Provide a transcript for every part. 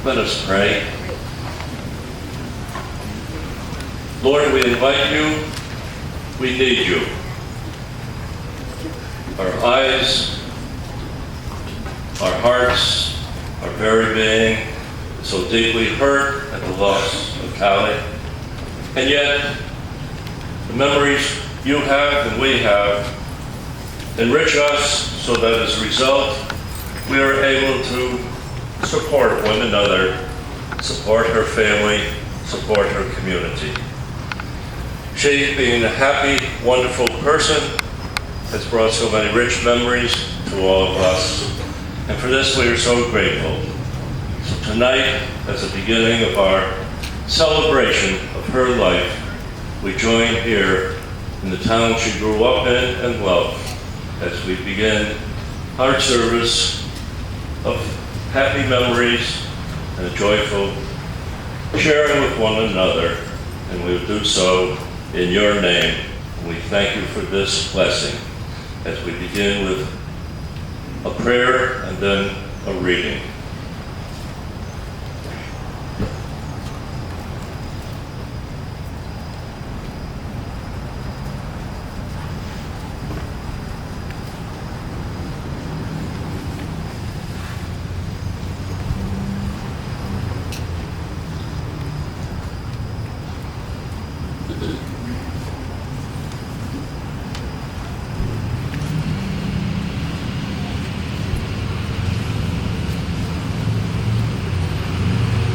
Let us pray. Lord, we invite you. We need you. Our eyes, our hearts, our very being is so deeply hurt at the loss of Callie. And yet, the memories you have and we have enrich us so that as a result, we are able to support one another, support her family, support her community. She, being a happy, wonderful person, has brought so many rich memories to all of us. And for this, we are so grateful. So tonight, as the beginning of our celebration of her life, we join here in the town she grew up in and loved as we begin our service of happy memories and a joyful sharing with one another. And we will do so in your name. And we thank you for this blessing as we begin with a prayer and then a reading.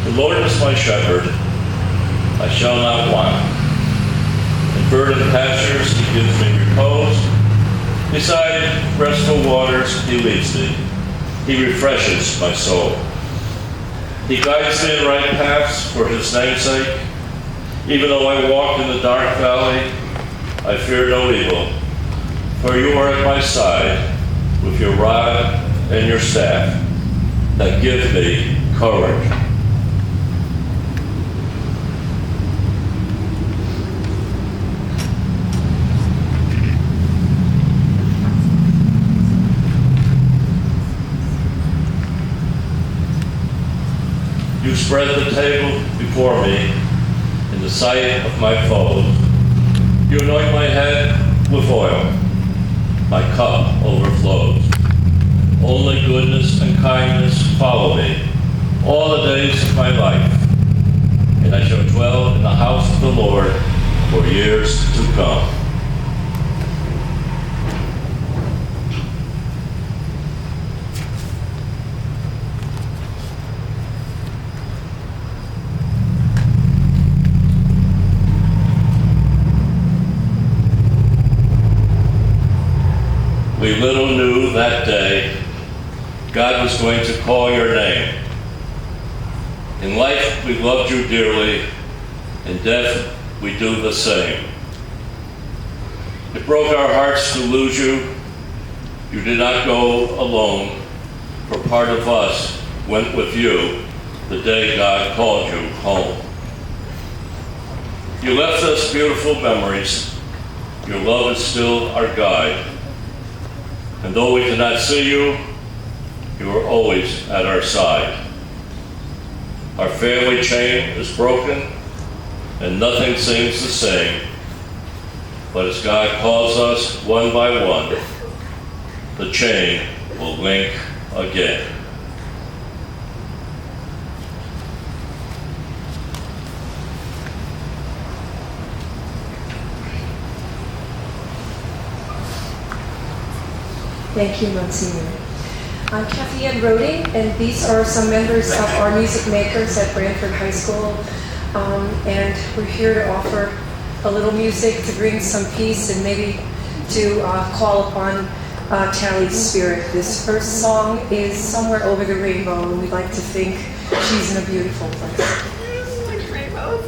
The Lord is my shepherd, I shall not want. In verdant pastures he gives me repose. Beside restful waters he leads me. He refreshes my soul. He guides me in right paths for his name's sake. Even though I walk in the dark valley, I fear no evil. For you are at my side with your rod and your staff that give me courage. You spread the table before me in the sight of my foes. You anoint my head with oil. My cup overflows. Only goodness and kindness follow me all the days of my life, and I shall dwell in the house of the Lord for years to come. We little knew that day God was going to call your name. In life, we loved you dearly. In death, we do the same. It broke our hearts to lose you. You did not go alone, for part of us went with you the day God called you home. You left us beautiful memories. Your love is still our guide. And though we cannot see you, you are always at our side. Our family chain is broken, and nothing seems the same. But as God calls us one by one, the chain will link again. Thank you, Monsignor. I'm Kathy Ann Rohde, and these are some members of our music makers at Brantford High School. And we're here to offer a little music to bring some peace and maybe to call upon Callie's spirit. This first song is Somewhere Over the Rainbow, and we'd like to think she's in a beautiful place. Like rainbows.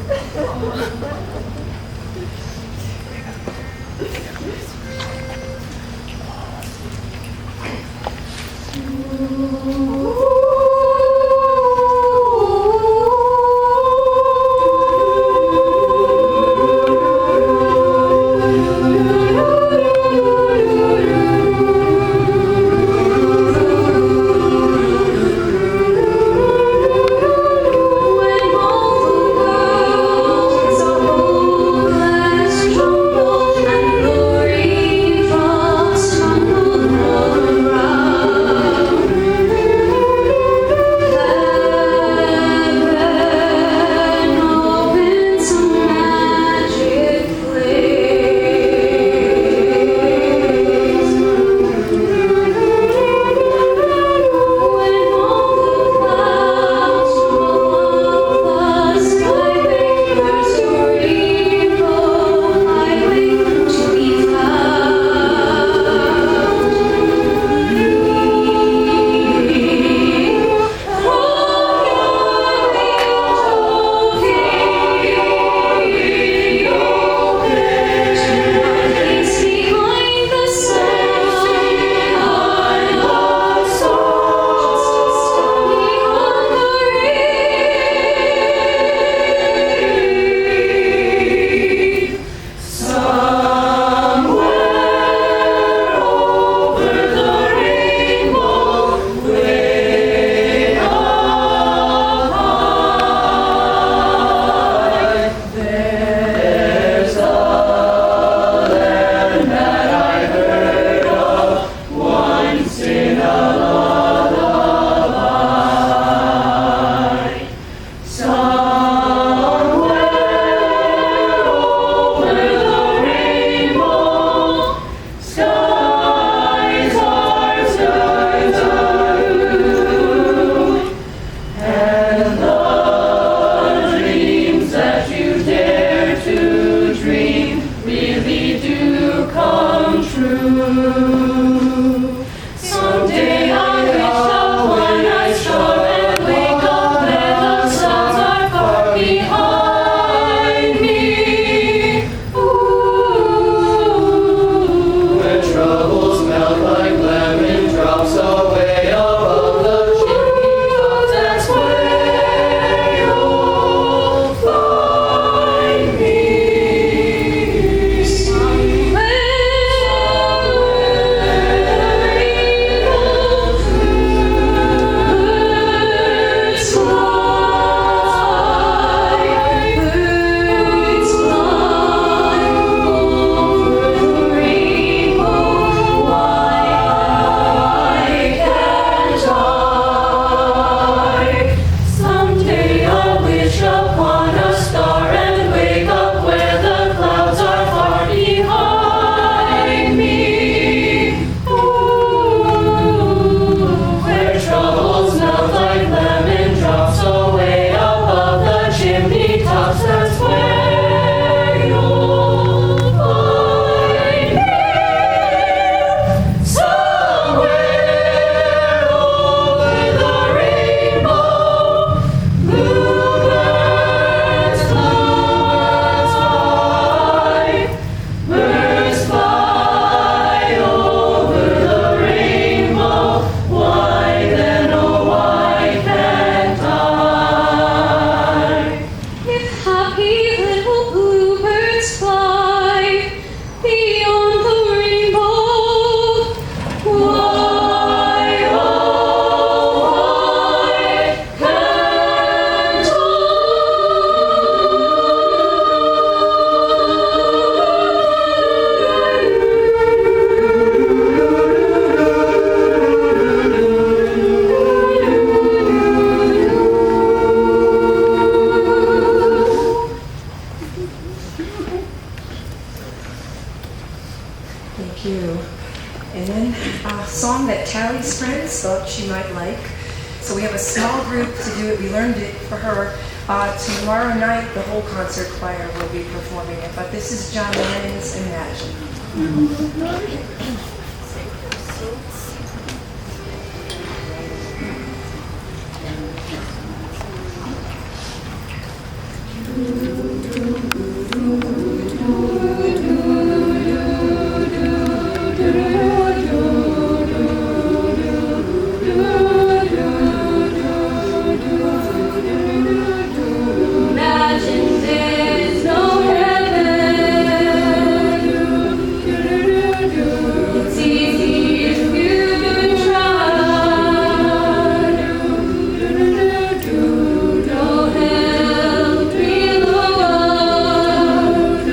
Thank you. And then a song that Tally's friends thought she might like. So we have a small group to do it. We learned it for her. Tomorrow night, the whole concert choir will be performing it. But this is John Lennon's Imagine. Imagine there's no heaven. It's easy if you try. No hell below us.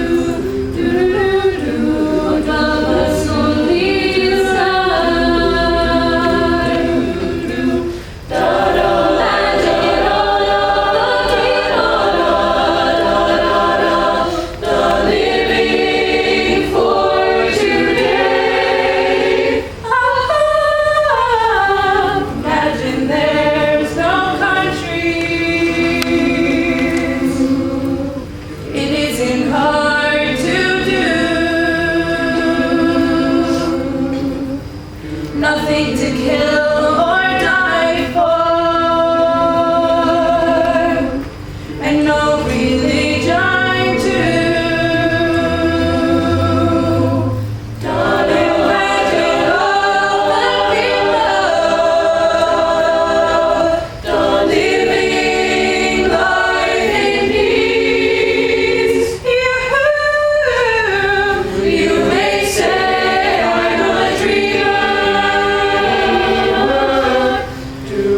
Above us only the sky. Living for today. Imagine there's no countries. It isn't hard to do. Nothing to kill or die for, and no religion too. Imagine all that we love, living life in peace. You may say I'm a dreamer,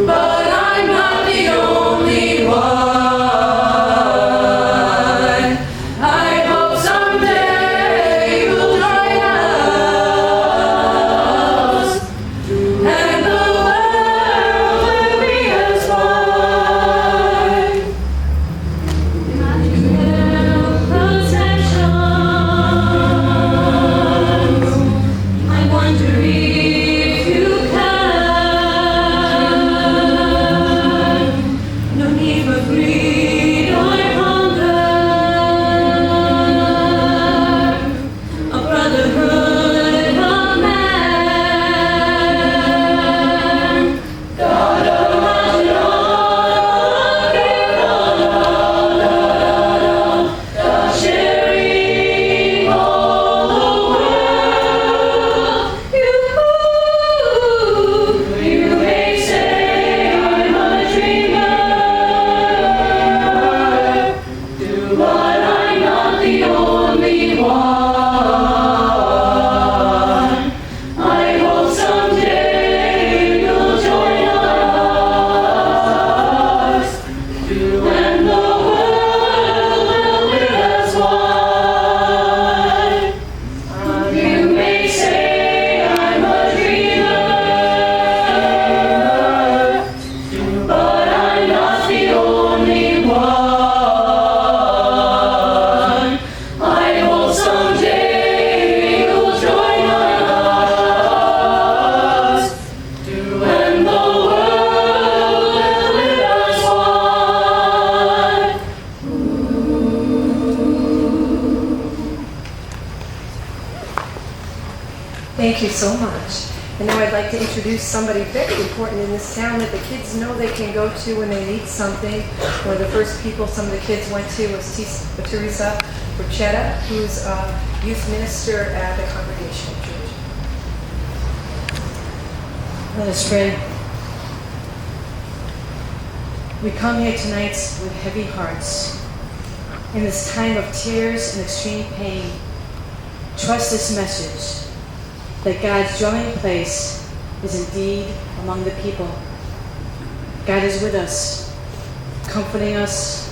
but I'm not the only one. I hope someday you'll join us, and the world will be as one. Imagine possessions. I wonder if you can. No need for greed or hunger. A brotherhood of man. God imagine all people, sharing all the world. You may say I'm a dreamer, but I'm not the only one. I hope someday you'll join us, and the world will live as one. You may say I'm a dreamer, but I'm not the only one. I hope someday you'll join us, and the world will live as one. Thank you so much. And now I'd like to introduce somebody very important in this town that the kids know they can go to when they need something. One of the first people some of the kids went to was Teresa Bruchetta, who's a youth minister at the Congregational Church. Let us pray. We come here tonight with heavy hearts. In this time of tears and extreme pain, trust this message that God's dwelling place is indeed among the people. God is with us, comforting us,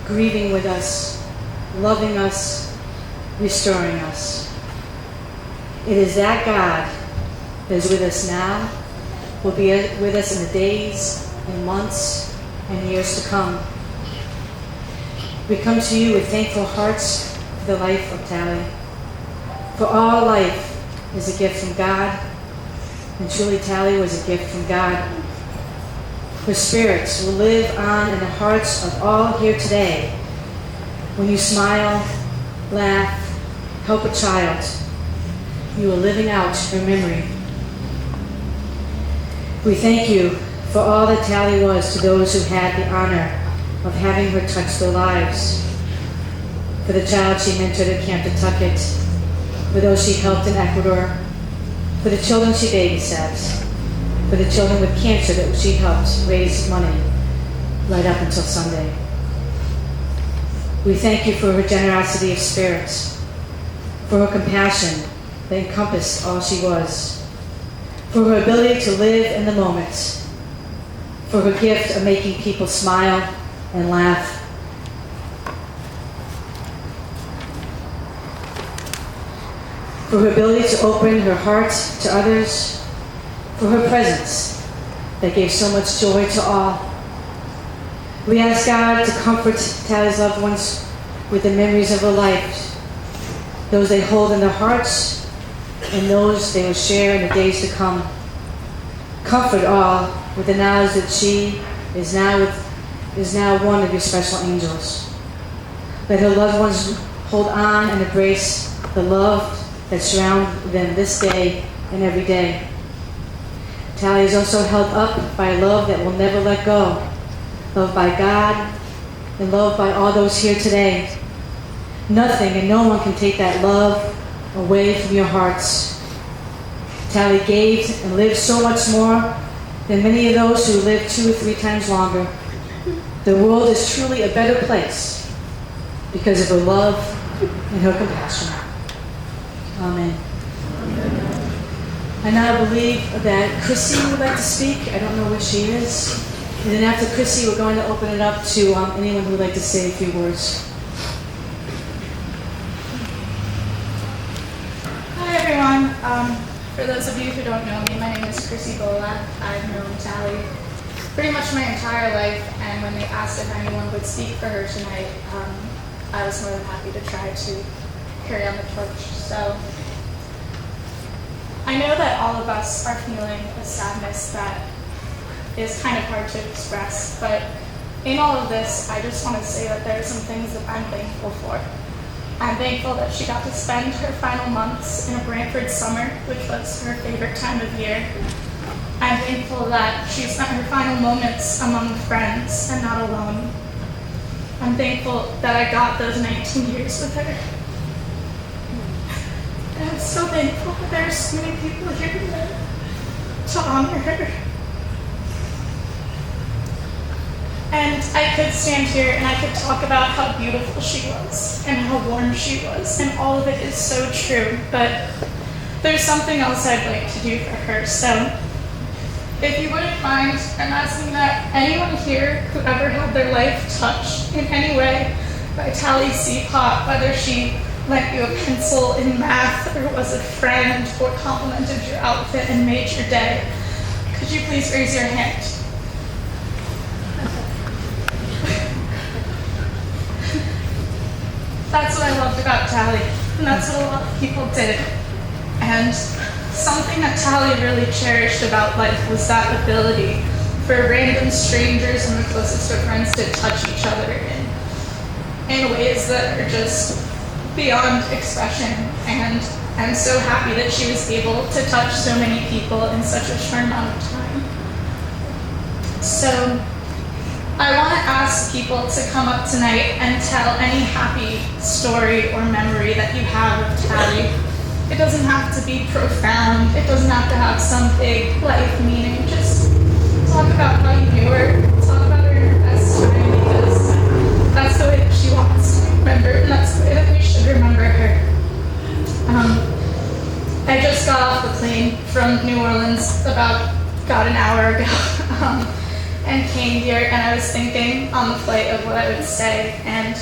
grieving with us, loving us, restoring us. It is that God that is with us now, will be with us in the days and months and years to come. We come to you with thankful hearts for the life of Tally, for all life is a gift from God, and truly Tally was a gift from God. Her spirit will live on in the hearts of all here today. When you smile, laugh, help a child, you are living out her memory. We thank you for all that Tally was to those who had the honor of having her touch their lives. For the child she mentored at Camp Nantucket, for those she helped in Ecuador, for the children she babysat, for the children with cancer that she helped raise money right up until Sunday. We thank you for her generosity of spirit, for her compassion that encompassed all she was, for her ability to live in the moment, for her gift of making people smile and laugh, for her ability to open her heart to others, for her presence that gave so much joy to all. We ask God to comfort Tally's loved ones with the memories of her life, those they hold in their hearts and those they will share in the days to come. Comfort all with the knowledge that she is now one of your special angels. Let her loved ones hold on and embrace the love that surrounds them this day and every day. Tally is also held up by a love that will never let go, loved by God and loved by all those here today. Nothing and no one can take that love away from your hearts. Tally gave and lived so much more than many of those who live 2 or 3 times longer. The world is truly a better place because of her love and her compassion. Amen. I now believe that Chrissy would like to speak. I don't know where she is. And then after Chrissy, we're going to open it up to anyone who would like to say a few words. Hi everyone. For those of you who don't know me, my name is Chrissy Bolak. I've known Tally pretty much my entire life, and when they asked if anyone would speak for her tonight, I was more than happy to try to carry on the torch. So I know that all of us are feeling a sadness that is kind of hard to express, but in all of this, I just want to say that there are some things that I'm thankful for. I'm thankful that she got to spend her final months in a Brantford summer, which was her favorite time of year. I'm thankful that she spent her final moments among friends and not alone. I'm thankful that I got those 19 years with her. And I'm so thankful that there are so many people here today to honor her. And I could stand here and I could talk about how beautiful she was and how warm she was, and all of it is so true, but there's something else I'd like to do for her. So if you wouldn't mind, I'm asking that anyone here who ever had their life touched in any way by Tally Sepot, whether she lent you a pencil in math or was a friend or complimented your outfit and made your day, could you please raise your hand? That's what I loved about Tally, and that's what a lot of people did. And something that Tally really cherished about life was that ability for random strangers and the closest of friends to touch each other in ways that are just beyond expression. And I'm so happy that she was able to touch so many people in such a short amount of time. So I want to ask people to come up tonight and tell any happy story or memory that you have of Tally. It doesn't have to be profound. It doesn't have to have some big life meaning. Just talk about how you knew her. Talk about her in her best time, because that's the way that she wants to be remembered, and that's the way that we should remember her. I just got off the plane from New Orleans about an hour ago. And came here, and I was thinking on the flight of what I would say, and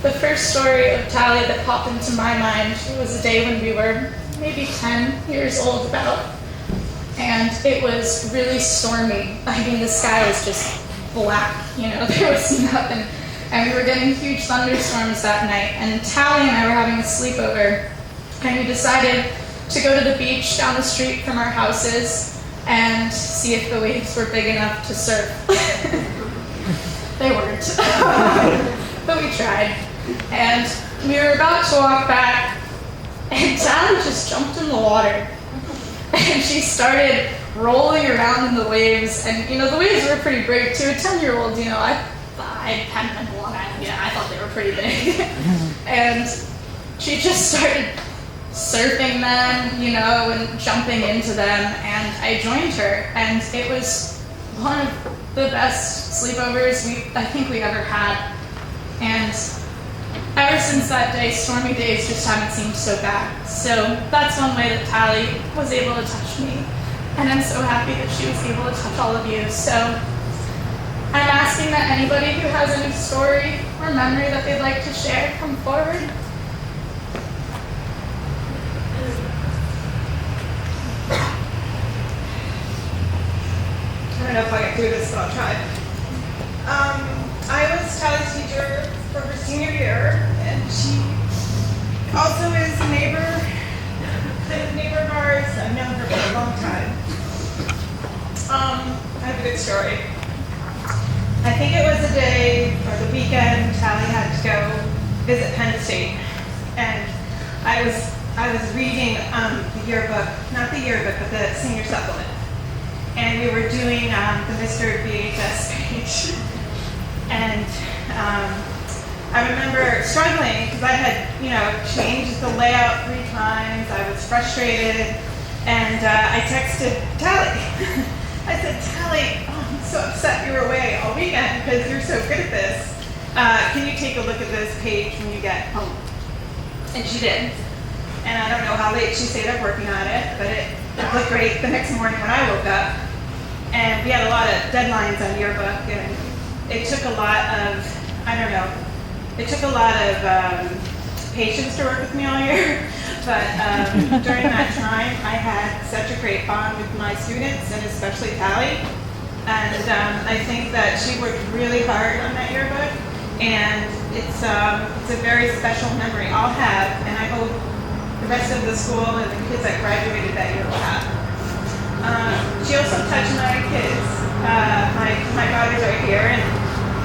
the first story of Tally that popped into my mind was a day when we were maybe 10 years old about, and it was really stormy. I mean, the sky was just black, there was nothing, and we were getting huge thunderstorms that night, and Tally and I were having a sleepover, and we decided to go to the beach down the street from our houses and see if the waves were big enough to surf. They weren't, but we tried. And we were about to walk back, and Sally just jumped in the water. And she started rolling around in the waves, and the waves were pretty big to a 10-year-old. I hadn't been to Long Island yet. I thought they were pretty big. And she just started surfing them, and jumping into them, and I joined her, and it was one of the best sleepovers I think we ever had. And ever since that day, stormy days just haven't seemed so bad. So that's one way that Tally was able to touch me. And I'm so happy that she was able to touch all of you. So I'm asking that anybody who has any story or memory that they'd like to share come forward. I don't know if I can do this, but I'll try. I was Tally's teacher for her senior year, and she also is a neighbor of ours. I've known her for a long time. I have a good story. I think it was a day or the weekend Tally had to go visit Penn State, and I was reading the yearbook, not the yearbook, but the senior supplement. And we were doing the Mr. VHS page. And I remember struggling because I had, changed the layout 3 times. I was frustrated. And I texted Tally. I said, Tally, I'm so upset you were away all weekend because you're so good at this. Can you take a look at this page when you get home? And she did. And I don't know how late she stayed up working on it, but it looked great the next morning when I woke up. And we had a lot of deadlines on yearbook, and it took a lot of, patience to work with me all year. But during that time, I had such a great bond with my students, and especially Tally. And I think that she worked really hard on that yearbook, and it's a very special memory I'll have, and I hope the rest of the school and the kids that graduated that year will have. She also touched my kids. My daughters are here, and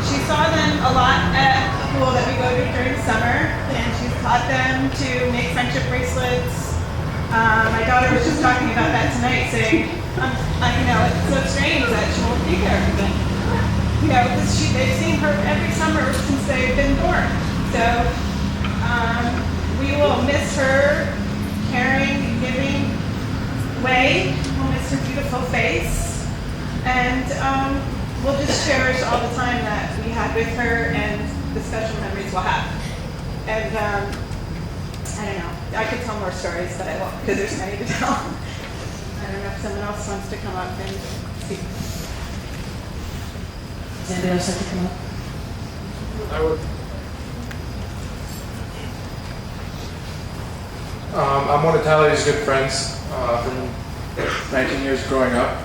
she saw them a lot at the pool that we go to during the summer, and she's taught them to make friendship bracelets. My daughter was just talking about that tonight, saying, it's so strange that she won't be there, but because they've seen her every summer since they've been born. So we will miss her caring, giving way. We'll miss her beautiful face, and we'll just cherish all the time that we had with her and the special memories we'll have. And I don't know, I could tell more stories, but I won't because there's many to tell. I don't know if someone else wants to come up and speak. Does anybody else like to come up? I would. I'm one of Tally's good friends from 19 years growing up.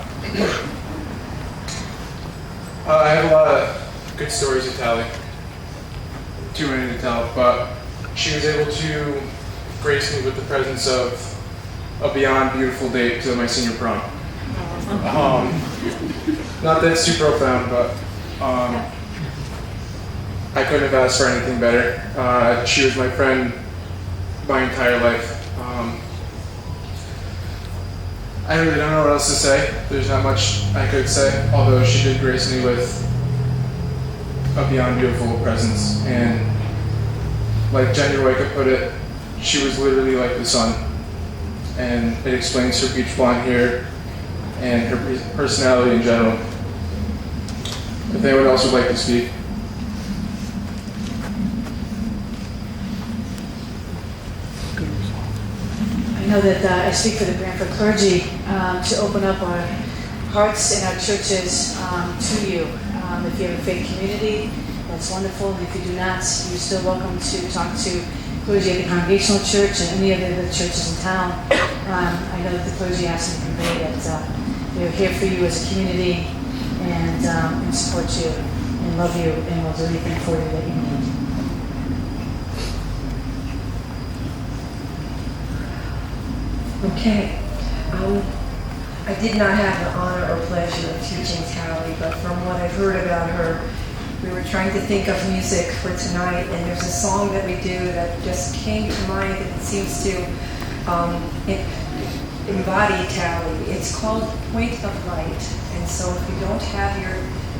I have a lot of good stories to Tally. Too many to tell, but she was able to grace me with the presence of a beyond beautiful date to my senior prom. Not that it's too profound, but I couldn't have asked for anything better. She was my friend my entire life. I really don't know what else to say. There's not much I could say, although she did grace me with a beyond beautiful presence. And like Jenny Wake put it, she was literally like the sun. And it explains her peach blonde hair and her personality in general. If anyone else would like to speak. I know that I speak for the Brantford clergy to open up our hearts and our churches to you. If you have a faith community, that's wonderful. If you do not, you're still welcome to talk to clergy at the Congregational Church and any of the other churches in town. I know that the clergy has to convey that we're here for you as a community and support you and love you and will do anything for you that you need. Okay. I did not have the honor or pleasure of teaching Tally, but from what I've heard about her, we were trying to think of music for tonight, and there's a song that we do that just came to mind, and it seems to embody Tally. It's called Point of Light, and so if you don't have your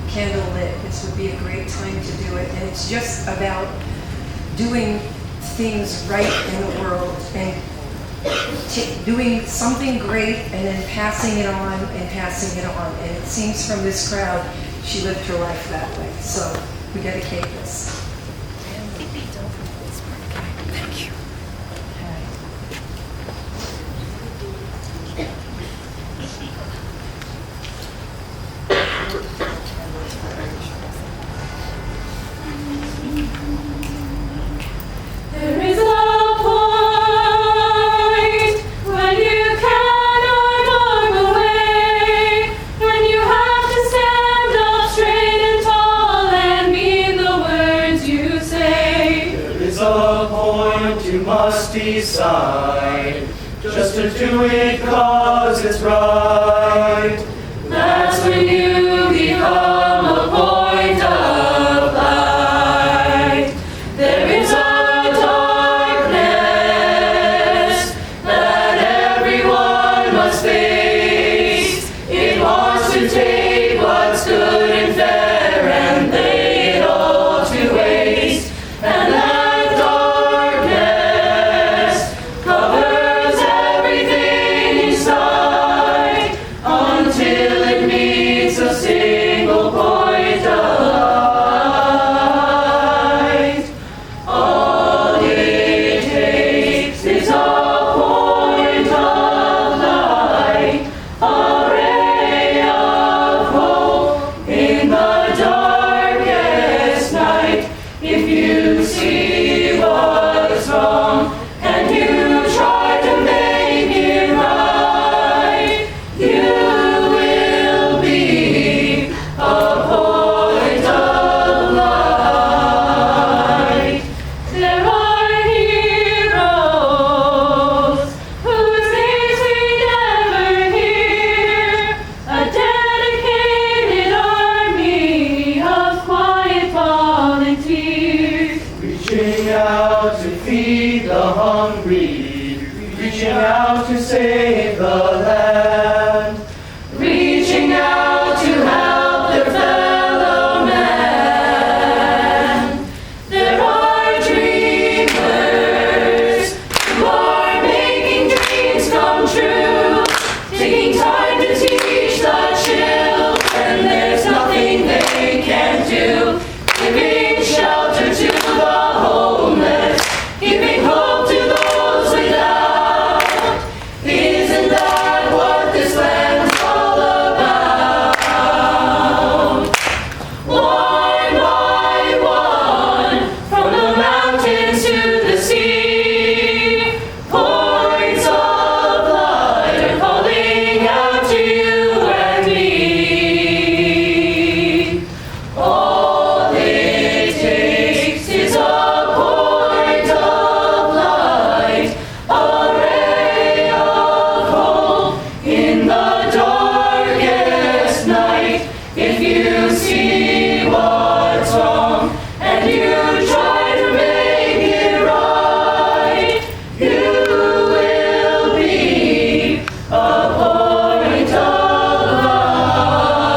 candle lit, this would be a great time to do it, and it's just about doing things right in the world, and doing something great and then passing it on and passing it on. And it seems from this crowd, she lived her life that way. So we dedicate this. Thank you. There is a point when you cannot walk away, when you have to stand up straight and tall and mean the words you say. There is a point you must decide, just to do it 'cause it's right. That's when you become a point of light. There is a darkness that everyone must face. It wants to take what's good and fair and lay it all to waste. And that darkness covers everything inside until it meets a single point of light. All it takes is a point of light, a ray of hope in the darkest night. If you see what's wrong and you try to make it right, you will be a point of light. There are heroes whose names we never hear, a dedicated army of quiet volunteers. Reaching out to feed the hungry, reaching out to save the land, Reaching out to help their fellow man. There are dreamers who are making dreams come true, taking time to teach the children there's nothing they can't do, giving shelter to the homeless, giving hope to those without. Isn't that what this land's all about? One by one, from the mountains to the sea, points of light are calling out to you and me. All it takes is a point of light, a ray of hope in the darkest night. If you see what's wrong and you